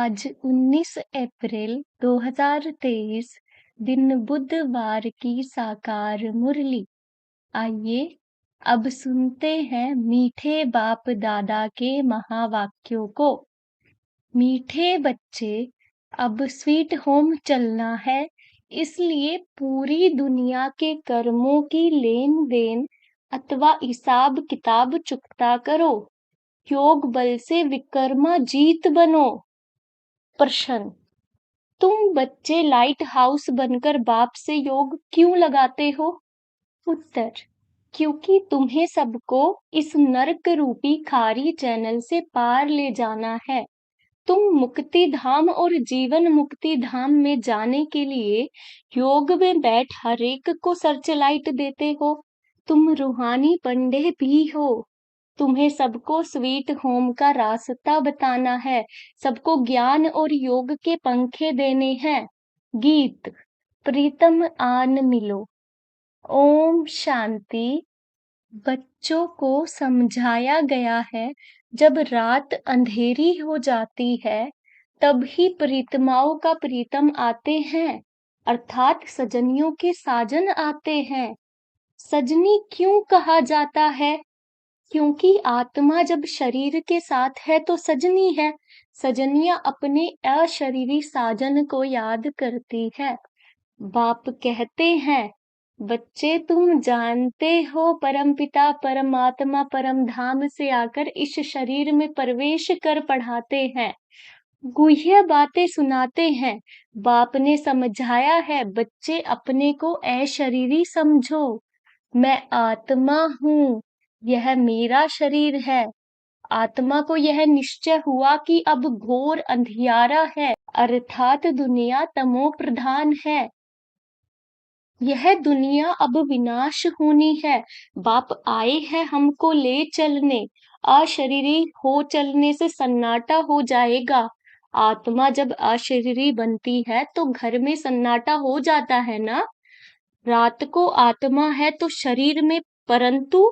आज 19 अप्रैल 2023 दिन बुधवार की साकार मुरली। आइए अब सुनते हैं मीठे बाप दादा के महावाक्यों को। मीठे बच्चे, अब स्वीट होम चलना है, इसलिए पूरी दुनिया के कर्मों की लेन देन अथवा हिसाब किताब चुकता करो। योग बल से विकर्मा जीत बनो। प्रश्न: तुम बच्चे लाइट हाउस बनकर बाप से योग क्यों लगाते हो? उत्तर: क्योंकि तुम्हें सबको इस नरक रूपी खारी चैनल से पार ले जाना है। तुम मुक्ति धाम और जीवन मुक्ति धाम में जाने के लिए योग में बैठ हर एक को सर्च लाइट देते हो। तुम रूहानी पंडे भी हो। तुम्हें सबको स्वीट होम का रास्ता बताना है, सबको ज्ञान और योग के पंखे देने हैं। गीत: प्रीतम आन मिलो। ओम शांति। बच्चों को समझाया गया है, जब रात अंधेरी हो जाती है तब ही प्रीतमाओं का प्रीतम आते हैं, अर्थात सजनियों के साजन आते हैं। सजनी क्यों कहा जाता है? क्योंकि आत्मा जब शरीर के साथ है तो सजनी है। सजनियां अपने अशरीरी साजन को याद करती है। बाप कहते हैं, बच्चे तुम जानते हो परमपिता परमात्मा परम धाम से आकर इस शरीर में प्रवेश कर पढ़ाते हैं, गुह्य बातें सुनाते हैं। बाप ने समझाया है, बच्चे अपने को अशरीरी समझो। मैं आत्मा हूँ, यह मेरा शरीर है। आत्मा को यह निश्चय हुआ कि अब घोर अंधियारा है, अर्थात दुनिया तमो प्रधान है। यह दुनिया अब विनाश होनी है। बाप आए हैं हमको ले चलने। अशरीरी हो चलने से सन्नाटा हो जाएगा। आत्मा जब अशरीरी बनती है तो घर में सन्नाटा हो जाता है ना। रात को आत्मा है तो शरीर में, परंतु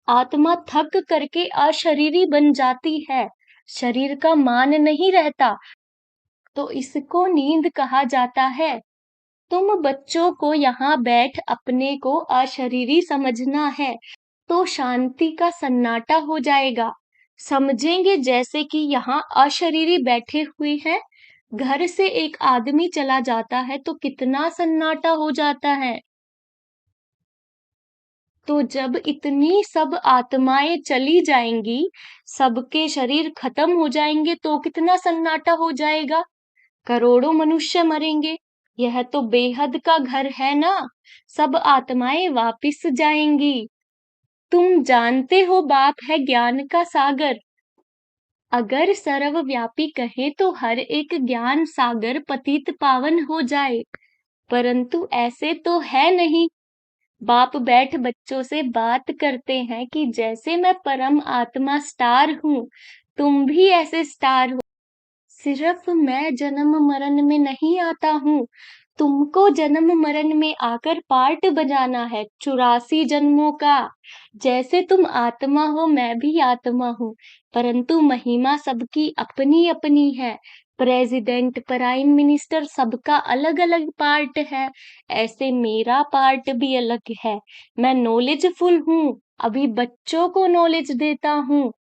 आत्मा थक करके अशरीरी बन जाती है, शरीर का मान नहीं रहता, तो इसको नींद कहा जाता है। तुम बच्चों को यहाँ बैठ अपने को अशरीरी समझना है तो शांति का सन्नाटा हो जाएगा। समझेंगे जैसे कि यहाँ अशरीरी बैठे हुए हैं, घर से एक आदमी चला जाता है तो कितना सन्नाटा हो जाता है। तो जब इतनी सब आत्माएं चली जाएंगी, सबके शरीर खत्म हो जाएंगे तो कितना सन्नाटा हो जाएगा। करोड़ों मनुष्य मरेंगे। यह तो बेहद का घर है ना, सब आत्माएं वापिस जाएंगी। तुम जानते हो बाप है ज्ञान का सागर। अगर सर्वव्यापी कहे तो हर एक ज्ञान सागर पतित पावन हो जाए, परंतु ऐसे तो है नहीं। बाप बैठ बच्चों से बात करते हैं कि जैसे मैं परम आत्मा स्टार हूँ, तुम भी ऐसे स्टार हो। सिर्फ मैं जन्म मरण में नहीं आता हूँ, तुमको जन्म मरण में आकर पार्ट बजाना है 84 जन्मों का। जैसे तुम आत्मा हो, मैं भी आत्मा हूँ, परंतु महिमा सबकी अपनी अपनी है। प्रेसिडेंट, प्राइम मिनिस्टर सबका अलग अलग पार्ट है, ऐसे मेरा पार्ट भी अलग है। मैं नॉलेजफुल हूँ, अभी बच्चों को नॉलेज देता हूँ।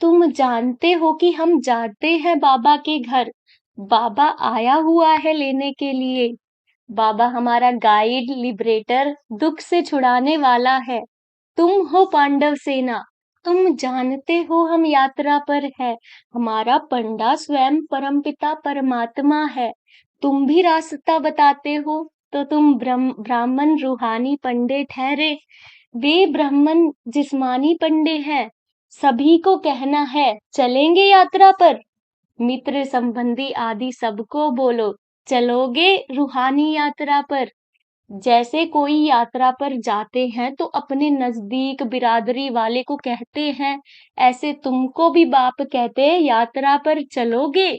तुम जानते हो कि हम जाते हैं बाबा के घर, बाबा आया हुआ है लेने के लिए। बाबा हमारा गाइड, लिबरेटर, दुख से छुड़ाने वाला है। तुम हो पांडव सेना, तुम जानते हो हम यात्रा पर है। हमारा पंडा स्वयं परमपिता परमात्मा है। तुम भी रास्ता बताते हो, तो तुम ब्राह्मण रूहानी पंडे ठहरे। वे ब्राह्मण जिस्मानी पंडे हैं। सभी को कहना है, चलेंगे यात्रा पर। मित्र संबंधी आदि सबको बोलो, चलोगे रूहानी यात्रा पर। जैसे कोई यात्रा पर जाते हैं तो अपने नजदीक बिरादरी वाले को कहते हैं, ऐसे तुमको भी बाप कहते हैं, यात्रा पर चलोगे।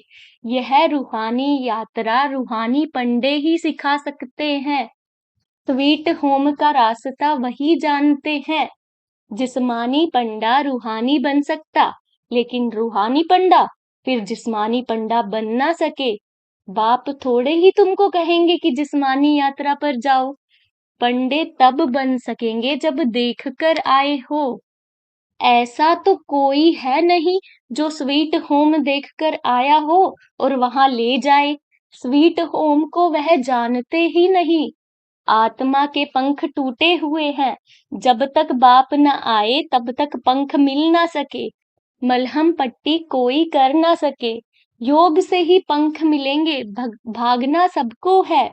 यह रूहानी यात्रा रूहानी पंडे ही सिखा सकते हैं। स्वीट होम का रास्ता वही जानते हैं। जिस्मानी पंडा रूहानी बन सकता, लेकिन रूहानी पंडा फिर जिस्मानी पंडा बन ना सके। बाप थोड़े ही तुमको कहेंगे कि जिस्मानी यात्रा पर जाओ। पंडे तब बन सकेंगे जब देख कर आए हो। ऐसा तो कोई है नहीं जो स्वीट होम देखकर आया हो और वहां ले जाए। स्वीट होम को वह जानते ही नहीं। आत्मा के पंख टूटे हुए हैं। जब तक बाप न आए तब तक पंख मिल ना सके। मलहम पट्टी कोई कर ना सके। योग से ही पंख मिलेंगे। भागना सबको है।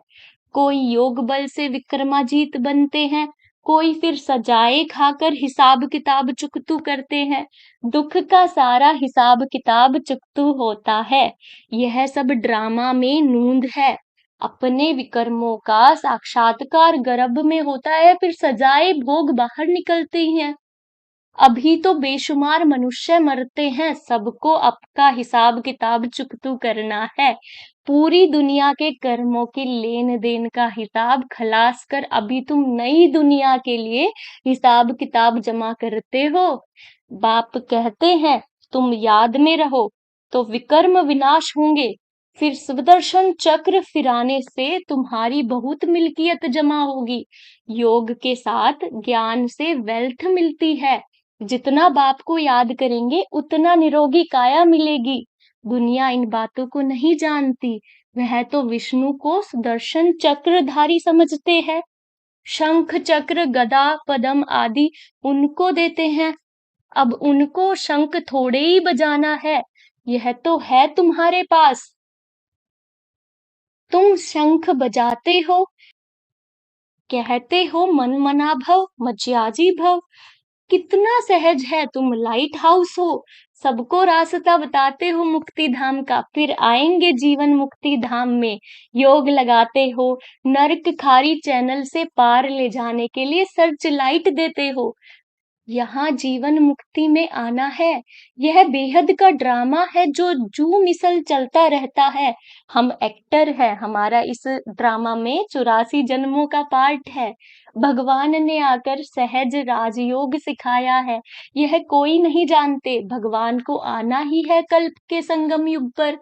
कोई योग बल से विक्रमाजीत बनते हैं। कोई फिर सजाए खाकर हिसाब किताब चुकतू करते हैं। दुख का सारा हिसाब किताब चुकतू होता है। यह सब ड्रामा में नूंद है। अपने विकर्मों का साक्षात्कार गर्भ में होता है, फिर सजाए भोग बाहर निकलती हैं। अभी तो बेशुमार मनुष्य मरते हैं, सबको आपका हिसाब किताब चुकतू करना है। पूरी दुनिया के कर्मों के लेन देन का हिसाब खलास कर अभी तुम नई दुनिया के लिए हिसाब किताब जमा करते हो। बाप कहते हैं तुम याद में रहो तो विकर्म विनाश होंगे। फिर सुदर्शन चक्र फिराने से तुम्हारी बहुत मिल्कियत जमा होगी। योग के साथ ज्ञान से वेल्थ मिलती है। जितना बाप को याद करेंगे उतना निरोगी काया मिलेगी। दुनिया इन बातों को नहीं जानती। वह तो विष्णु को सुदर्शन चक्रधारी समझते हैं। शंख चक्र गदा पद्म आदि उनको देते हैं। अब उनको शंख थोड़े ही बजाना है। यह तो है तुम्हारे पास। तुम शंख बजाते हो, कहते हो मन मना भव मज्जाजी भव। कितना सहज है, तुम लाइट हाउस हो। सबको रास्ता बताते हो मुक्ति धाम का, फिर आएंगे जीवन मुक्ति धाम में। योग लगाते हो, नर्क खारी चैनल से पार ले जाने के लिए सर्च लाइट देते हो। यहाँ जीवन मुक्ति में आना है। यह बेहद का ड्रामा है जो जू मिसल चलता रहता है। हम एक्टर है, हमारा इस ड्रामा में 84 जन्मों का पार्ट है। भगवान ने आकर सहज राजयोग सिखाया है। यह कोई नहीं जानते। भगवान को आना ही है कल्प के संगम युग पर।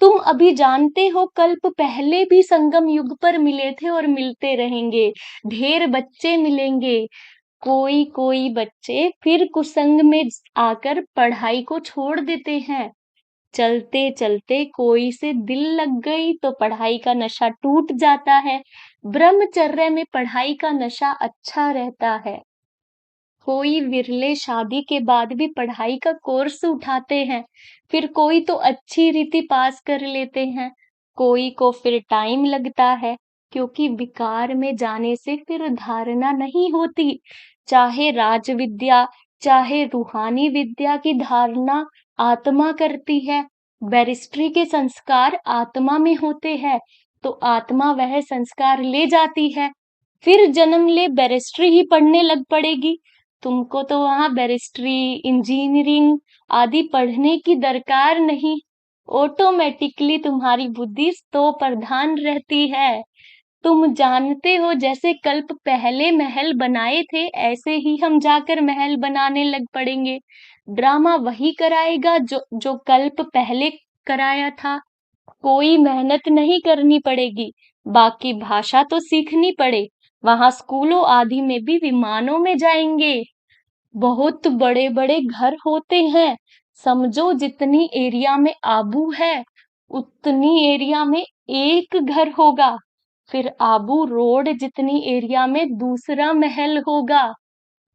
तुम अभी जानते हो, कल्प पहले भी संगम युग पर मिले थे और मिलते रहेंगे। ढेर बच्चे मिलेंगे। कोई कोई बच्चे फिर कुसंग में आकर पढ़ाई को छोड़ देते हैं। चलते चलते कोई से दिल लग गई तो पढ़ाई का नशा टूट जाता है। ब्रह्मचर्य में पढ़ाई का नशा अच्छा रहता है। कोई विरले शादी के बाद भी पढ़ाई का कोर्स उठाते हैं। फिर कोई तो अच्छी रीति पास कर लेते हैं। कोई को फिर टाइम लगता है, क्योंकि विकार में जाने से फिर धारणा नहीं होती। चाहे राज विद्या चाहे रूहानी विद्या की धारणा आत्मा करती है। बैरिस्ट्री के संस्कार आत्मा में होते हैं, तो आत्मा वह संस्कार ले जाती है। फिर जन्म ले बैरिस्ट्री ही पढ़ने लग पड़ेगी। तुमको तो वहां बैरिस्ट्री इंजीनियरिंग आदि पढ़ने की दरकार नहीं। ऑटोमेटिकली तुम्हारी बुद्धि तो प्रधान रहती है। तुम जानते हो, जैसे कल्प पहले महल बनाए थे ऐसे ही हम जाकर महल बनाने लग पड़ेंगे। ड्रामा वही कराएगा जो कल्प पहले कराया था। कोई मेहनत नहीं करनी पड़ेगी। बाकी भाषा तो सीखनी पड़े। वहां स्कूलों आदि में भी विमानों में जाएंगे। बहुत बड़े बड़े घर होते हैं। समझो जितनी एरिया में आबू है उतनी एरिया में एक घर होगा। फिर आबू रोड जितनी एरिया में दूसरा महल होगा।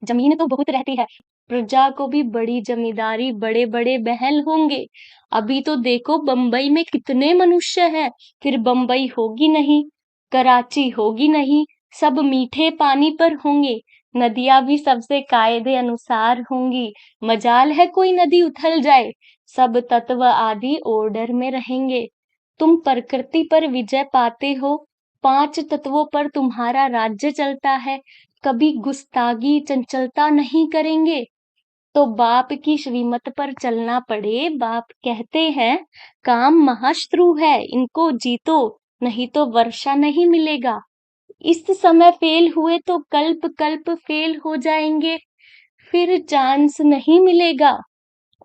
जमीन तो बहुत रहती है। प्रजा को भी बड़ी जमींदारी बड़े बड़े महल होंगे। अभी तो देखो बंबई में कितने मनुष्य हैं। फिर बंबई होगी नहीं, कराची होगी नहीं। सब मीठे पानी पर होंगे। नदियां भी सबसे कायदे अनुसार होंगी। मजाल है कोई नदी उथल जाए। सब तत्व आदि ऑर्डर में रहेंगे। तुम प्रकृति पर विजय पाते हो। 5 तत्वों पर तुम्हारा राज्य चलता है। कभी गुस्तागी चंचलता नहीं करेंगे। तो बाप की श्रीमत पर चलना पड़े। बाप कहते हैं काम महाशत्रु है, इनको जीतो, नहीं तो वर्षा नहीं मिलेगा। इस समय फेल हुए तो कल्प कल्प फेल हो जाएंगे। फिर चांस नहीं मिलेगा।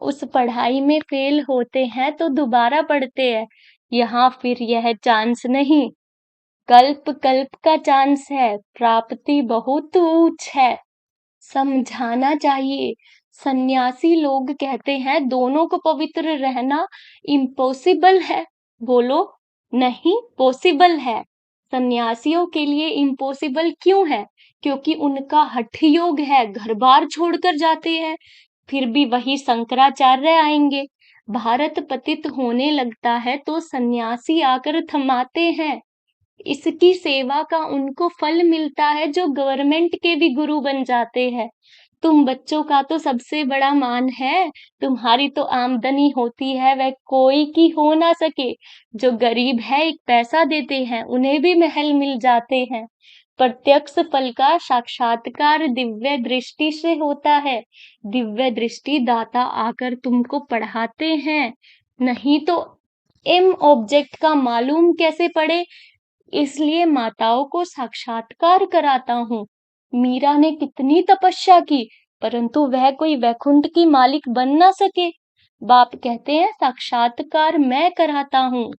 उस पढ़ाई में फेल होते हैं तो दोबारा पढ़ते हैं। यहाँ फिर यह चांस नहीं, कल्प कल्प का चांस है, प्राप्ति बहुत ऊंच है। समझाना चाहिए। सन्यासी लोग कहते हैं दोनों को पवित्र रहना इम्पॉसिबल है। बोलो, नहीं, पॉसिबल है। सन्यासियों के लिए इम्पॉसिबल क्यों है? क्योंकि उनका हठ योग है, घर बार छोड़कर जाते हैं। फिर भी वही शंकराचार्य आएंगे। भारत पतित होने लगता है तो सन्यासी आकर थमाते हैं। इसकी सेवा का उनको फल मिलता है जो गवर्नमेंट के भी गुरु बन जाते हैं। तुम बच्चों का तो सबसे बड़ा मान है। तुम्हारी तो आमदनी होती है वह कोई की हो ना सके। जो गरीब है एक पैसा देते हैं उन्हें भी महल मिल जाते हैं। प्रत्यक्ष फल का साक्षात्कार दिव्य दृष्टि से होता है। दिव्य दृष्टि दाता आकर तुमको पढ़ाते हैं। नहीं तो एम ऑब्जेक्ट का मालूम कैसे पड़े? इसलिए माताओं को साक्षात्कार कराता हूँ। मीरा ने कितनी तपस्या की, परंतु वह कोई वैकुंठ की मालिक बन ना सके। बाप कहते हैं साक्षात्कार मैं कराता हूँ।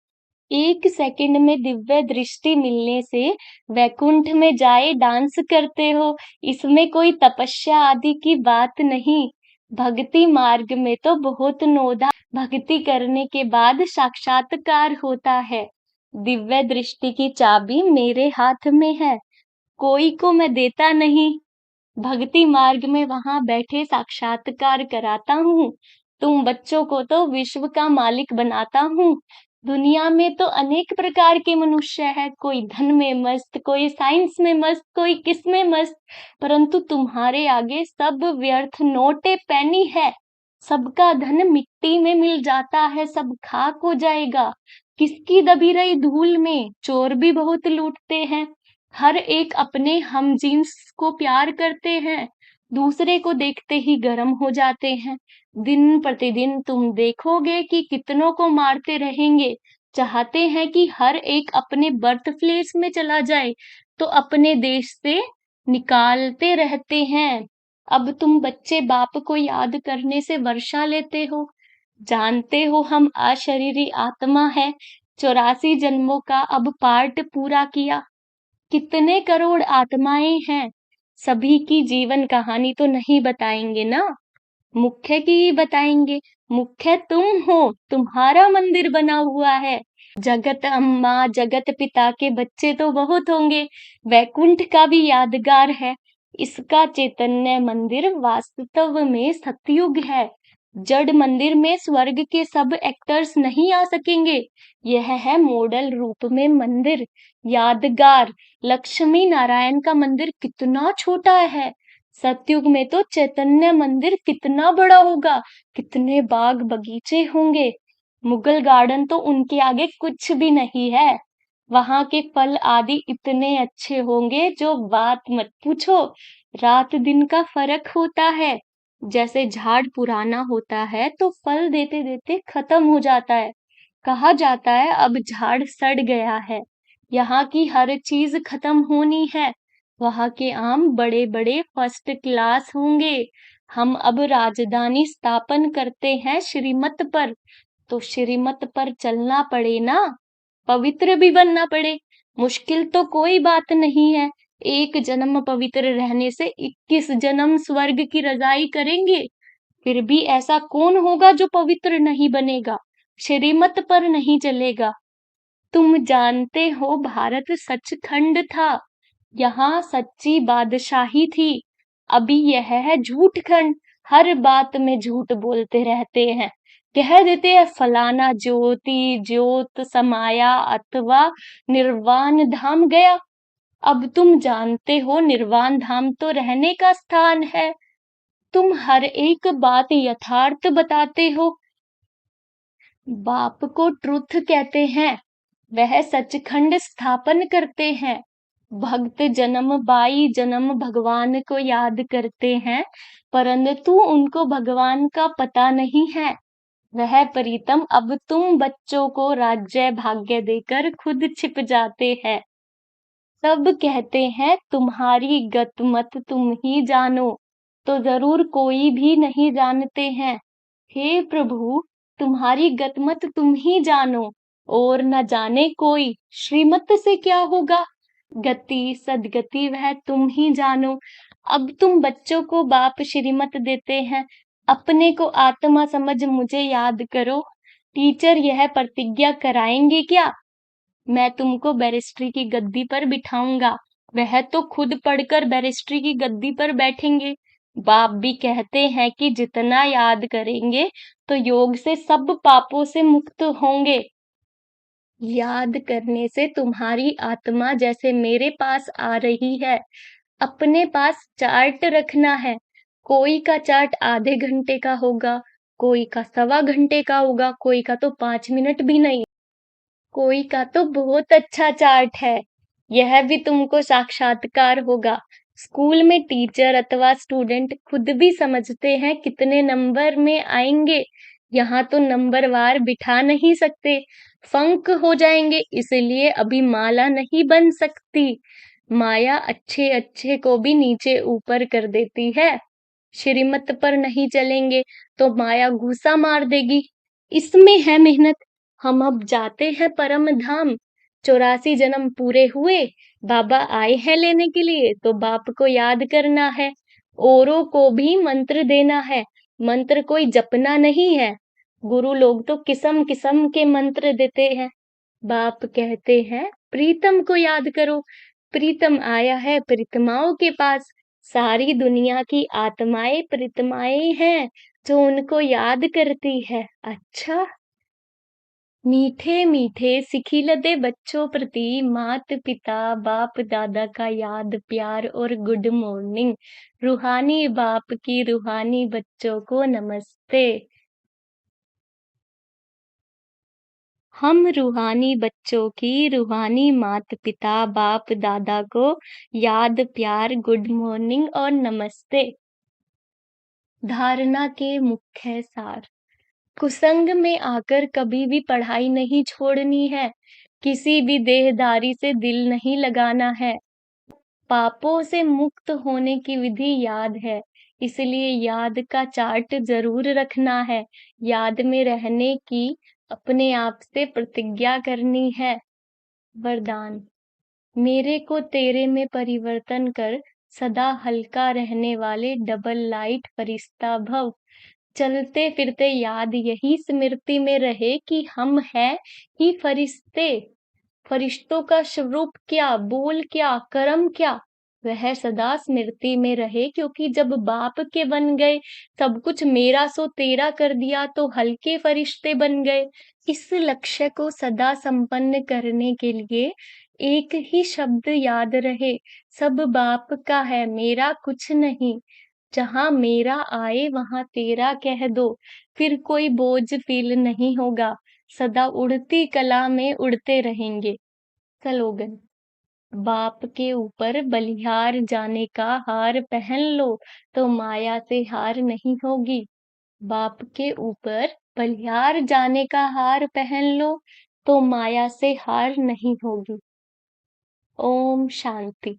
1 सेकंड में दिव्य दृष्टि मिलने से वैकुंठ में जाए डांस करते हो। इसमें कोई तपस्या आदि की बात नहीं। भक्ति मार्ग में तो बहुत नोदा भक्ति करने के बाद साक्षात्कार होता है। दिव्य दृष्टि की चाबी मेरे हाथ में है, कोई को मैं देता नहीं। भक्ति मार्ग में वहां बैठे साक्षात्कार कराता हूँ। तुम बच्चों को तो विश्व का मालिक बनाता हूँ। दुनिया में तो अनेक प्रकार के मनुष्य है, कोई धन में मस्त, कोई साइंस में मस्त, कोई किस में मस्त, परंतु तुम्हारे आगे सब व्यर्थ नोटे पैनी है। सबका धन मिट्टी में मिल जाता है, सब खाक हो जाएगा। किसकी दबी रही धूल में? चोर भी बहुत लूटते हैं। हर एक अपने हम जीन्स को प्यार करते हैं, दूसरे को देखते ही गर्म हो जाते हैं। दिन प्रतिदिन तुम देखोगे कि कितनों को मारते रहेंगे। चाहते हैं कि हर एक अपने बर्थ प्लेस में चला जाए, तो अपने देश से निकालते रहते हैं। अब तुम बच्चे बाप को याद करने से वर्षा लेते हो। जानते हो हम अशरीरी आत्मा है। 84 जन्मों का अब पार्ट पूरा किया। कितने करोड़ आत्माएं हैं। सभी की जीवन कहानी तो नहीं बताएंगे ना, मुख्य की ही बताएंगे। मुख्य तुम हो, तुम्हारा मंदिर बना हुआ है। जगत अम्मा जगत पिता के बच्चे तो बहुत होंगे। वैकुंठ का भी यादगार है। इसका चैतन्य मंदिर वास्तव में सतयुग है। जड़ मंदिर में स्वर्ग के सब एक्टर्स नहीं आ सकेंगे। यह है मॉडल रूप में मंदिर, यादगार। लक्ष्मी नारायण का मंदिर कितना छोटा है। सतयुग में तो चैतन्य मंदिर कितना बड़ा होगा, कितने बाग बगीचे होंगे। मुगल गार्डन तो उनके आगे कुछ भी नहीं है। वहां के फल आदि इतने अच्छे होंगे जो बात मत पूछो। रात दिन का फर्क होता है। जैसे झाड़ पुराना होता है तो फल देते देते खत्म हो जाता है। कहा जाता है अब झाड़ सड़ गया है। यहाँ की हर चीज खत्म होनी है। वहाँ के आम बड़े बड़े फर्स्ट क्लास होंगे। हम अब राजधानी स्थापन करते हैं श्रीमत पर, तो श्रीमत पर चलना पड़े ना, पवित्र भी बनना पड़े। मुश्किल तो कोई बात नहीं है। एक जन्म पवित्र रहने से 21 जन्म स्वर्ग की रजाई करेंगे। फिर भी ऐसा कौन होगा जो पवित्र नहीं बनेगा, श्रीमत पर नहीं चलेगा? तुम जानते हो भारत सचखंड था, यहाँ सच्ची बादशाही थी। अभी यह है झूठ खंड। हर बात में झूठ बोलते रहते हैं। कह देते हैं फलाना ज्योति ज्योत समाया अथवा निर्वाण धाम गया। अब तुम जानते हो निर्वाण धाम तो रहने का स्थान है। तुम हर एक बात यथार्थ बताते हो। बाप को ट्रुथ कहते हैं। वह सचखंड स्थापन करते हैं। भक्त जन्म बाई जन्म भगवान को याद करते हैं, परंतु उनको भगवान का पता नहीं है। वह प्रीतम अब तुम बच्चों को राज्य भाग्य देकर खुद छिप जाते हैं। सब कहते हैं तुम्हारी गत मत तुम ही जानो, तो जरूर कोई भी नहीं जानते हैं। हे प्रभु, तुम्हारी गतमत तुम ही जानो, और न जाने कोई श्रीमत से क्या होगा। गति सदगति वह तुम ही जानो। अब तुम बच्चों को बाप श्रीमत देते हैं, अपने को आत्मा समझ मुझे याद करो। टीचर यह प्रतिज्ञा कराएंगे क्या, मैं तुमको बैरिस्ट्री की गद्दी पर बिठाऊंगा। वह तो खुद पढ़कर बैरिस्ट्री की गद्दी पर बैठेंगे। बाप भी कहते हैं कि जितना याद करेंगे तो योग से सब पापों से मुक्त होंगे। याद करने से तुम्हारी आत्मा जैसे मेरे पास आ रही है, अपने पास चार्ट रखना है। कोई का चार्ट आधे घंटे का होगा, कोई का 1.25 घंटे का होगा, कोई का तो 5 मिनट भी नहीं। कोई का तो बहुत अच्छा चार्ट है। यह भी तुमको साक्षात्कार होगा। स्कूल में टीचर अथवा स्टूडेंट खुद भी समझते हैं कितने नंबर में आएंगे। यहाँ तो नंबरवार बिठा नहीं सकते, फंक हो जाएंगे, इसलिए अभी माला नहीं बन सकती। माया अच्छे अच्छे को भी नीचे ऊपर कर देती है। श्रीमत पर नहीं चलेंगे तो माया घूसा मार देगी। इसमें है मेहनत। हम अब जाते हैं परम धाम। 84 जन्म पूरे हुए, बाबा आए हैं लेने के लिए, तो बाप को याद करना है। औरों को भी मंत्र देना है। मंत्र कोई जपना नहीं है। गुरु लोग तो किस्म किस्म के मंत्र देते हैं। बाप कहते हैं प्रीतम को याद करो। प्रीतम आया है प्रीतमाओं के पास। सारी दुनिया की आत्माएं प्रीतमाएं हैं जो उनको याद करती है। अच्छा, मीठे मीठे सिखिलते बच्चों प्रति मात पिता बाप दादा का याद प्यार और गुड मॉर्निंग। रूहानी बाप की रूहानी बच्चों को नमस्ते। हम रूहानी बच्चों की रूहानी मात पिता बाप दादा को याद प्यार गुड मॉर्निंग और नमस्ते। धारणा के मुख्य सार। कुसंग में आकर कभी भी पढ़ाई नहीं छोड़नी है। किसी भी देहधारी से दिल नहीं लगाना है। पापों से मुक्त होने की विधि याद है, इसलिए याद का चार्ट जरूर रखना है। याद में रहने की अपने आप से प्रतिज्ञा करनी है। वरदान। मेरे को तेरे में परिवर्तन कर, सदा हल्का रहने वाले डबल लाइट फरिश्ता भव। चलते फिरते याद यही स्मृति में रहे कि हम हैं ही फरिश्ते। फरिश्तों का स्वरूप क्या, बोल क्या, कर्म क्या, वह सदा स्मृति में रहे, क्योंकि जब बाप के बन गए, सब कुछ मेरा सो तेरा कर दिया, तो हल्के फरिश्ते बन गए। इस लक्ष्य को सदा संपन्न करने के लिए एक ही शब्द याद रहे, सब बाप का है मेरा कुछ नहीं। जहां मेरा आए वहां तेरा कह दो, फिर कोई बोझ फील नहीं होगा। सदा उड़ती कला में उड़ते रहेंगे। स्लोगन। बाप के ऊपर बलिहार जाने का हार पहन लो, तो माया से हार नहीं होगी। बाप के ऊपर बलिहार जाने का हार पहन लो, तो माया से हार नहीं होगी। ओम शांति।